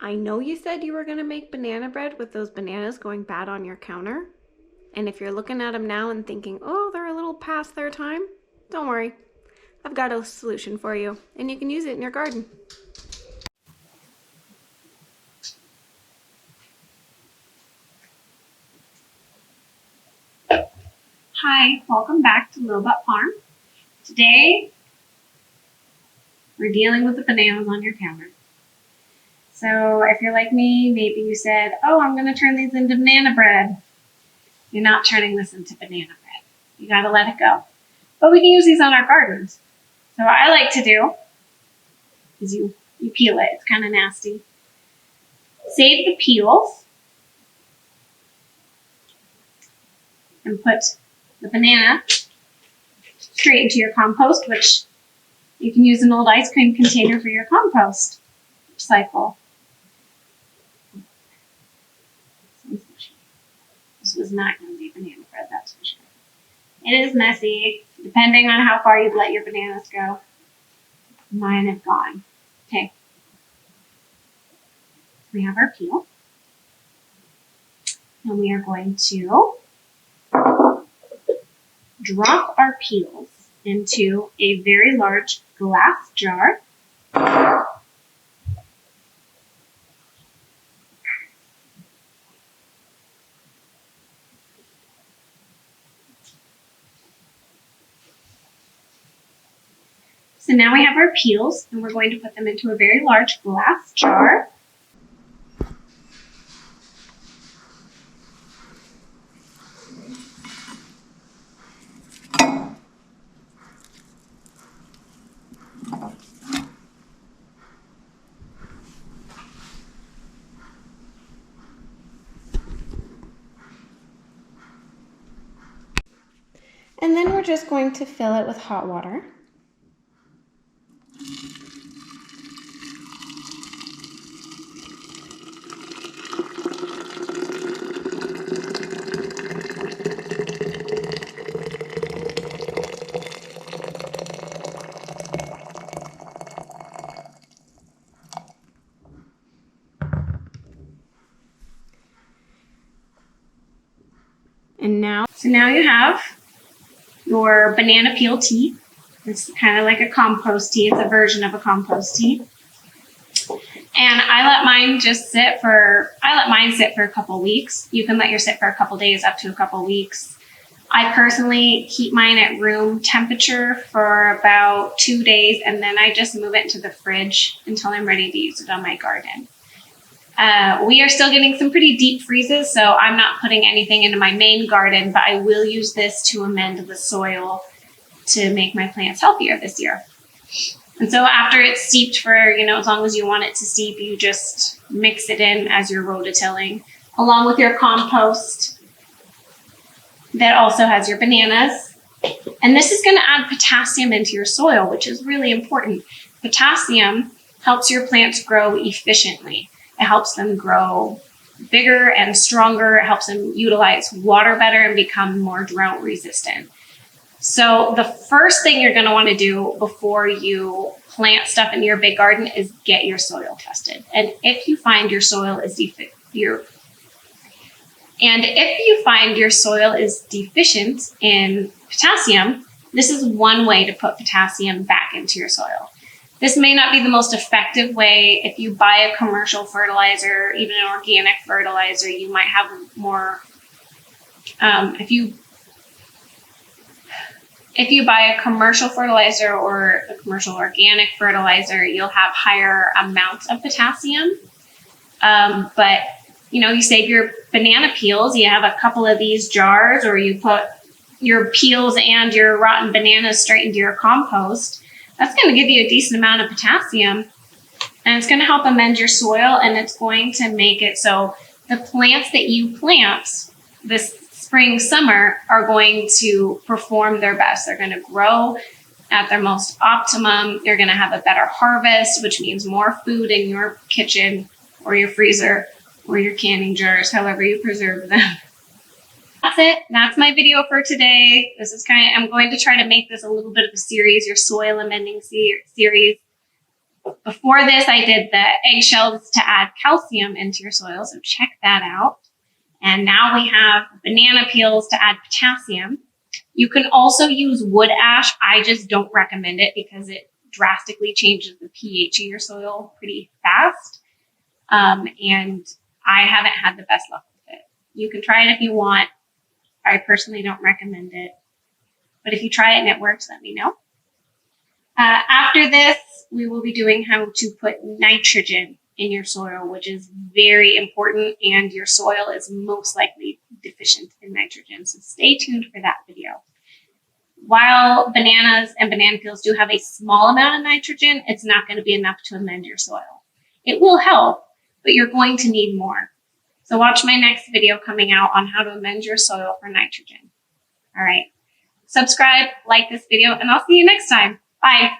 I know you said you were going to make banana bread with those bananas going bad on your counter. And if you're looking at them now and thinking, oh, they're a little past their time, don't worry. I've got a solution for you, and you can use it in your garden. Hi, welcome back to Lilbut Farm. Today, we're dealing with the bananas on your counter. So if you're like me, maybe you said, oh, I'm going to turn these into banana bread. You're not turning this into banana bread. You got to let it go. But we can use these on our gardens. So what I like to do is you peel it. It's kind of nasty. Save the peels and put the banana straight into your compost, which you can use an old ice cream container for your compost cycle. This was not going to be banana bread, that's for sure. It is messy, depending on how far you've let your bananas go. Mine have gone. Okay. We have our peel. And we are going to drop our peels into a very large glass jar. So now we have our peels, and we're going to put them into a very large glass jar. And then we're just going to fill it with hot water. So now you have your banana peel tea. It's kind of like a compost tea. It's a version of a compost tea. And I let mine sit for a couple weeks. You can let yours sit for a couple days, up to a couple weeks. I personally keep mine at room temperature for about 2 days, and then I just move it into the fridge until I'm ready to use it on my garden. We are still getting some pretty deep freezes, so I'm not putting anything into my main garden, but I will use this to amend the soil to make my plants healthier this year. And so after it's steeped for, as long as you want it to steep, you just mix it in as you're rototilling, along with your compost that also has your bananas. And this is going to add potassium into your soil, which is really important. Potassium helps your plants grow efficiently. It helps them grow bigger and stronger. It helps them utilize water better and become more drought resistant. So the first thing you're going to want to do before you plant stuff in your big garden is get your soil tested. And if you find your soil is deficient in potassium, this is one way to put potassium back into your soil. This may not be the most effective way. If you buy a commercial fertilizer, even an organic fertilizer, you might have more. If you buy a commercial fertilizer or a commercial organic fertilizer, you'll have higher amounts of potassium. But you save your banana peels. You have a couple of these jars, or you put your peels and your rotten bananas straight into your compost. That's going to give you a decent amount of potassium, and it's going to help amend your soil, and it's going to make it so the plants that you plant this spring, summer are going to perform their best. They're going to grow at their most optimum. You're going to have a better harvest, which means more food in your kitchen or your freezer or your canning jars, however you preserve them. That's it. That's my video for today. This is I'm going to try to make this a little bit of a series, your soil amending series. Before this, I did the eggshells to add calcium into your soil, so check that out. And now we have banana peels to add potassium. You can also use wood ash. I just don't recommend it because it drastically changes the pH of your soil pretty fast. And I haven't had the best luck with it. You can try it if you want. I personally don't recommend it. But if you try it and it works, let me know. After this, we will be doing how to put nitrogen in your soil, which is very important, and your soil is most likely deficient in nitrogen. So stay tuned for that video. While bananas and banana peels do have a small amount of nitrogen, it's not going to be enough to amend your soil. It will help, but you're going to need more. So watch my next video coming out on how to amend your soil for nitrogen. All right. Subscribe, like this video, and I'll see you next time. Bye.